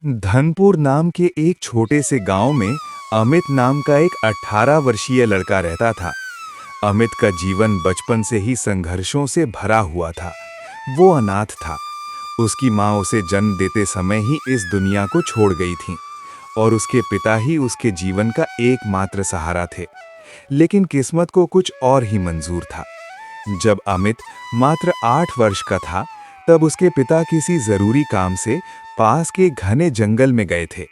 धनपुर नाम के एक छोटे से गांव में अमित नाम का एक 18 वर्षीय लड़का रहता था। अमित का जीवन बचपन से ही संघर्षों से भरा हुआ था। वो अनाथ था। उसकी माँ उसे जन्म देते समय ही इस दुनिया को छोड़ गई थी और उसके पिता ही उसके जीवन का एकमात्र सहारा थे। लेकिन किस्मत को कुछ और ही मंजूर था। जब अमित मात्र 8 वर्ष का था, तब उसके पिता किसी जरूरी काम से पास के घने जंगल में गए थे।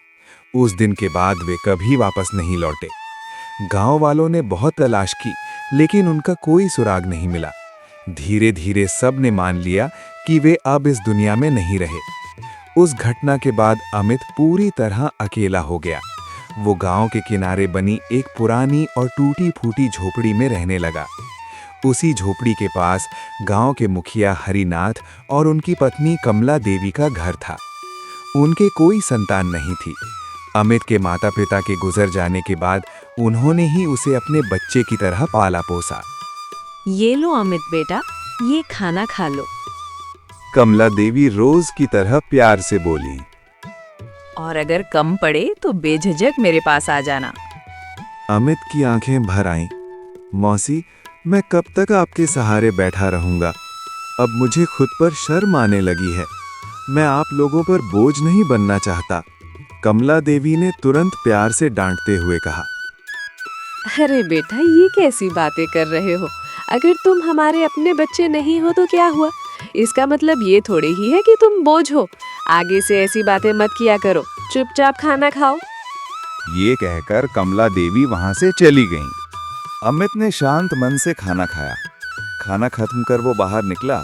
उस दिन के बाद वे कभी वापस नहीं लौटे। गांव वालों ने बहुत तलाश की, लेकिन उनका कोई सुराग नहीं मिला। धीरे धीरे सब ने मान लिया कि वे अब इस दुनिया में नहीं रहे। उस घटना के बाद अमित पूरी तरह अकेला हो गया। वो गांव के किनारे बनी एक पुरानी और टूटी फूटी झोपड़ी में रहने लगा। उसी झोपड़ी के पास गांव के मुखिया हरिनाथ और उनकी पत्नी कमला देवी का घर था। उनके कोई संतान नहीं थी। अमित के माता पिता के गुजर जाने के बाद उन्होंने ही उसे अपने बच्चे की तरह पाला पोसा। ये लो अमित बेटा, ये खाना खा लो। कमला देवी रोज की तरह प्यार से बोली। और अगर कम पड़े तो बेझिझक मेरे पास आ जाना। अमित की आंखें भर आईं। मौसी, मैं कब तक आपके सहारे बैठा रहूंगा? अब मुझे खुद पर शर्म आने लगी है। मैं आप लोगों पर बोझ नहीं बनना चाहता। कमला देवी ने तुरंत प्यार से डांटते हुए कहा। अरे बेटा, ये कैसी बातें कर रहे हो? अगर तुम हमारे अपने बच्चे नहीं हो तो क्या हुआ? इसका मतलब ये थोड़ी ही है कि तुम बोझ हो। आगे से ऐसी बातें मत किया करो। चुपचाप खाना खाओ। ये कहकर कमला देवी वहां से चली गईं। अमित ने शांत मन से खाना खाया। खाना खत्म कर वो बाहर निकला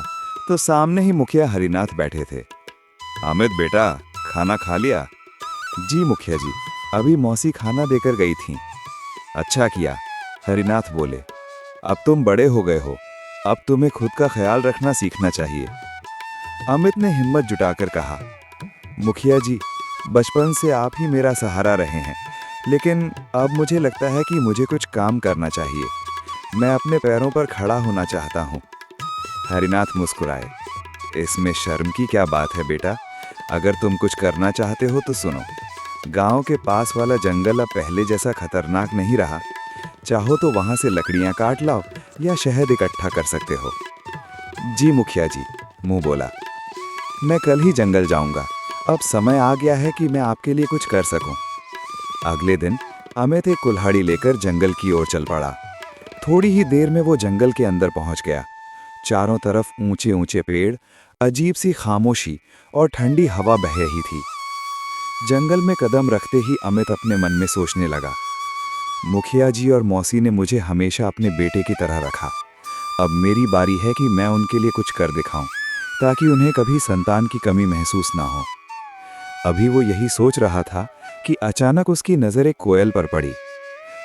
तो सामने ही मुखिया हरिनाथ बैठे थे। अमित बेटा, खाना खा लिया? जी मुखिया जी, अभी मौसी खाना देकर गई थी। अच्छा किया, हरिनाथ बोले। अब तुम बड़े हो गए हो, अब तुम्हें खुद का ख्याल रखना सीखना चाहिए। अमित ने हिम्मत जुटाकर कहा, मुखिया जी, बचपन से आप ही मेरा सहारा रहे हैं, लेकिन अब मुझे लगता है कि मुझे कुछ काम करना चाहिए। मैं अपने पैरों पर खड़ा होना चाहता हूँ। हरिनाथ मुस्कुराए। इसमें शर्म की क्या बात है बेटा? अगर तुम कुछ करना चाहते हो तो सुनो। गांव के पास वाला जंगल अब पहले जैसा खतरनाक नहीं रहा। चाहो तो वहां से लकड़ियां काट लाओ या शहद इकट्ठा कर सकते हो। जी मुखिया जी, मुंह बोला। मैं कल ही जंगल जाऊंगा। अब समय आ गया है कि मैं आपके लिए कुछ कर सकूं। अगले दिन अमित एक कुल्हाड़ी लेकर जंगल की ओर चल पड़ा। थोड़ी ही देर में वो जंगल के अंदर पहुंच गया। चारों तरफ ऊंचे ऊंचे पेड़, अजीब सी खामोशी और ठंडी हवा बह रही थी। जंगल में कदम रखते ही अमित अपने मन में सोचने लगा, मुखिया जी और मौसी ने मुझे हमेशा अपने बेटे की तरह रखा। अब मेरी बारी है कि मैं उनके लिए कुछ कर दिखाऊं, ताकि उन्हें कभी संतान की कमी महसूस ना हो। अभी वो यही सोच रहा था कि अचानक उसकी नज़र एक कोयल पर पड़ी।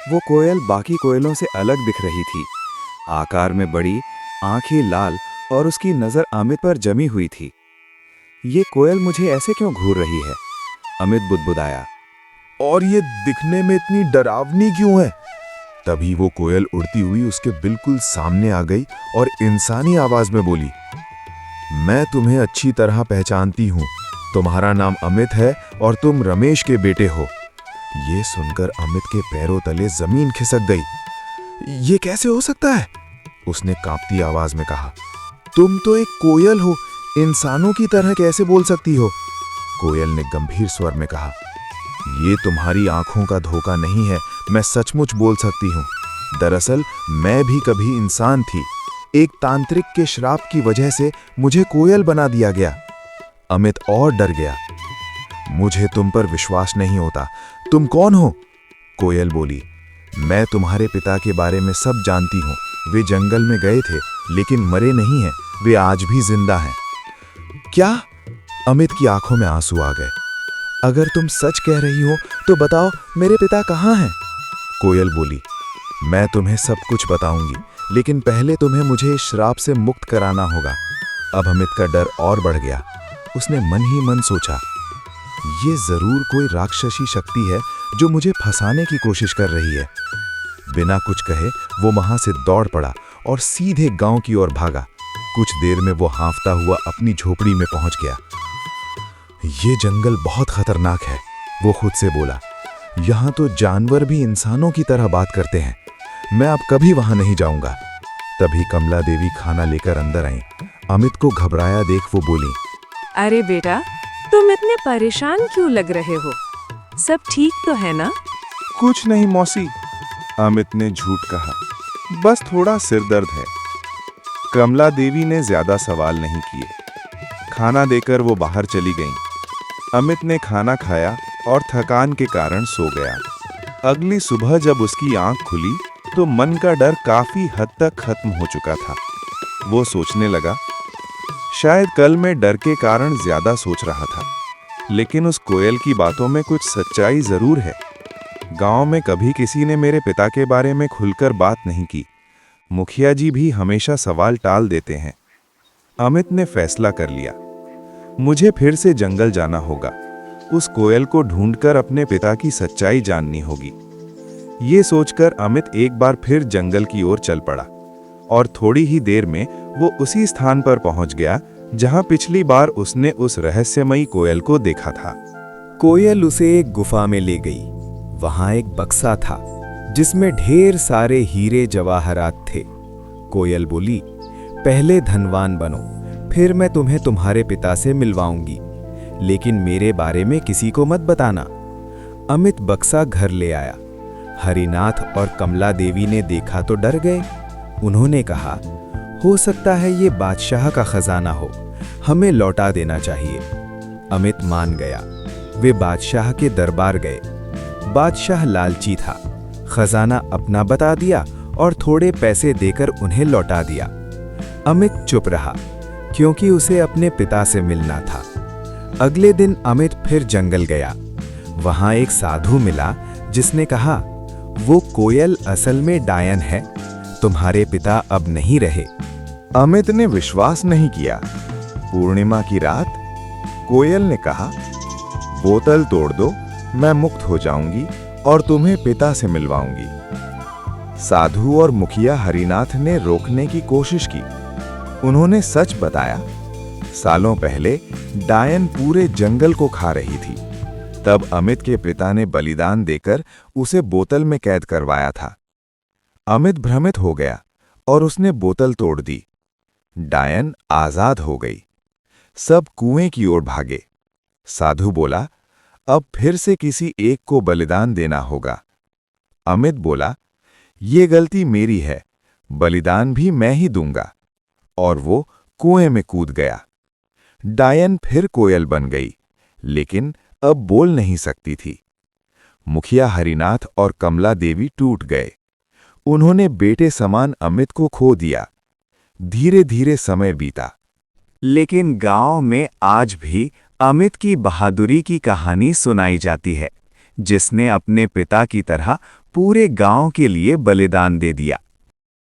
वो कोयल बाकी कोयलों से अलग दिख रही थी। आकार में बड़ी, आंखें लाल और उसकी नज़र अमित पर जमी हुई थी। ये कोयल मुझे ऐसे क्यों घूर रही है? अमित बुदबुदाया। और ये दिखने में इतनी डरावनी क्यों है? तभी वो कोयल उड़ती हुई उसके बिल्कुल सामने आ गई और इंसानी आवाज में बोली, मैं तुम्हें अच्छी तरह पहचानती हूँ। तुम्हारा नाम अमित है और तुम रमेश के बेटे हो। ये सुनकर अमित के पैरों तले जमीन खिसक गई। ये कैसे हो सकता है? उसने कांपती आवाज में कहा। तुम तो एक कोयल हो, इंसानों की तरह कैसे बोल सकती हो? कोयल ने गंभीर स्वर में कहा, ये तुम्हारी आंखों का धोखा नहीं है, मैं सचमुच बोल सकती हूँ। दरअसल मैं भी कभी इंसान थी। एक तांत्रिक के श्राप की वजह से मुझे कोयल बना दिया गया। अमित और डर गया। मुझे तुम पर विश्वास नहीं होता। तुम कौन हो? कोयल बोली, मैं तुम्हारे पिता के बारे में सब जानती हूँ। वे जंगल में गए थे, लेकिन मरे नहीं हैं। वे आज भी जिंदा हैं। क्या? अमित की आंखों में आंसू आ गए। अगर तुम सच कह रही हो तो बताओ, मेरे पिता कहाँ हैं? कोयल बोली, मैं तुम्हें सब कुछ बताऊंगी, लेकिन पहले तुम्हें मुझे इस श्राप से मुक्त कराना होगा। अब अमित का डर और बढ़ गया। उसने मन ही मन सोचा, ये जरूर कोई राक्षसी शक्ति है जो मुझे फंसाने की कोशिश कर रही है। बिना कुछ कहे वो वहां से दौड़ पड़ा और सीधे गांव की ओर भागा। कुछ देर में वो हांफता हुआ अपनी झोपड़ी में पहुंच गया। ये जंगल बहुत खतरनाक है, वो खुद से बोला। यहाँ तो जानवर भी इंसानों की तरह बात करते हैं। मैं अब कभी वहां नहीं जाऊंगा। तभी कमला देवी खाना लेकर अंदर आई। अमित को घबराया देख वो बोली, अरे बेटा, तुम इतने परेशान क्यों लग रहे हो? सब ठीक तो है ना? कुछ नहीं मौसी, अमित ने झूठ कहा, बस थोड़ा सिर दर्द है। कमला देवी ने ज्यादा सवाल नहीं किए। खाना देकर वो बाहर चली गईं। अमित ने खाना खाया और थकान के कारण सो गया। अगली सुबह जब उसकी आंख खुली तो मन का डर काफी हद तक खत्म हो चुका था। वो सोचने लगा, शायद कल मैं डर के कारण ज्यादा सोच रहा था, लेकिन उस कोयल की बातों में कुछ सच्चाई जरूर है। गांव में कभी किसी ने मेरे पिता के बारे में खुलकर बात नहीं की। मुखिया जी भी हमेशा सवाल टाल देते हैं। अमित ने फैसला कर लिया, मुझे फिर से जंगल जाना होगा। उस कोयल को ढूंढकर अपने पिता की सच्चाई जाननी होगी। ये सोचकर अमित एक बार फिर जंगल की ओर चल पड़ा और थोड़ी ही देर में वो उसी स्थान पर पहुंच गया जहां पिछली बार उसने उस रहस्यमयी कोयल को देखा था। कोयल उसे एक गुफा में ले गई। वहां एक बक्सा था जिसमें ढेर सारे हीरे जवाहरात थे। कोयल बोली, पहले धनवान बनो, फिर मैं तुम्हें तुम्हारे पिता से मिलवाऊंगी, लेकिन मेरे बारे में किसी को मत बताना। अमित बक्सा घर ले आया। हरिनाथ और कमला देवी ने देखा तो डर गए। उन्होंने कहा, हो सकता है ये बादशाह का खजाना हो, हमें लौटा देना चाहिए। अमित मान गया। वे बादशाह के दरबार गए। बादशाह लालची था। खजाना अपना बता दिया और थोड़े पैसे देकर उन्हें लौटा दिया। अमित चुप रहा क्योंकि उसे अपने पिता से मिलना था। अगले दिन अमित फिर जंगल गया। वहां एक साधु मिला जिसने कहा, वो कोयल असल में डायन है, तुम्हारे पिता अब नहीं रहे। अमित ने विश्वास नहीं किया। पूर्णिमा की रात कोयल ने कहा, बोतल तोड़ दो, मैं मुक्त हो जाऊंगी और तुम्हें पिता से मिलवाऊंगी। साधु और मुखिया हरिनाथ ने रोकने की कोशिश की। उन्होंने सच बताया, सालों पहले डायन पूरे जंगल को खा रही थी। तब अमित के पिता ने बलिदान देकर उसे बोतल में कैद करवाया था। अमित भ्रमित हो गया और उसने बोतल तोड़ दी। डायन आजाद हो गई। सब कुएं की ओर भागे। साधु बोला, अब फिर से किसी एक को बलिदान देना होगा। अमित बोला, ये गलती मेरी है, बलिदान भी मैं ही दूंगा। और वो कुएं में कूद गया। डायन फिर कोयल बन गई, लेकिन अब बोल नहीं सकती थी। मुखिया हरिनाथ और कमला देवी टूट गए। उन्होंने बेटे समान अमित को खो दिया। धीरे धीरे समय बीता, लेकिन गांव में आज भी अमित की बहादुरी की कहानी सुनाई जाती है, जिसने अपने पिता की तरह पूरे गांव के लिए बलिदान दे दिया।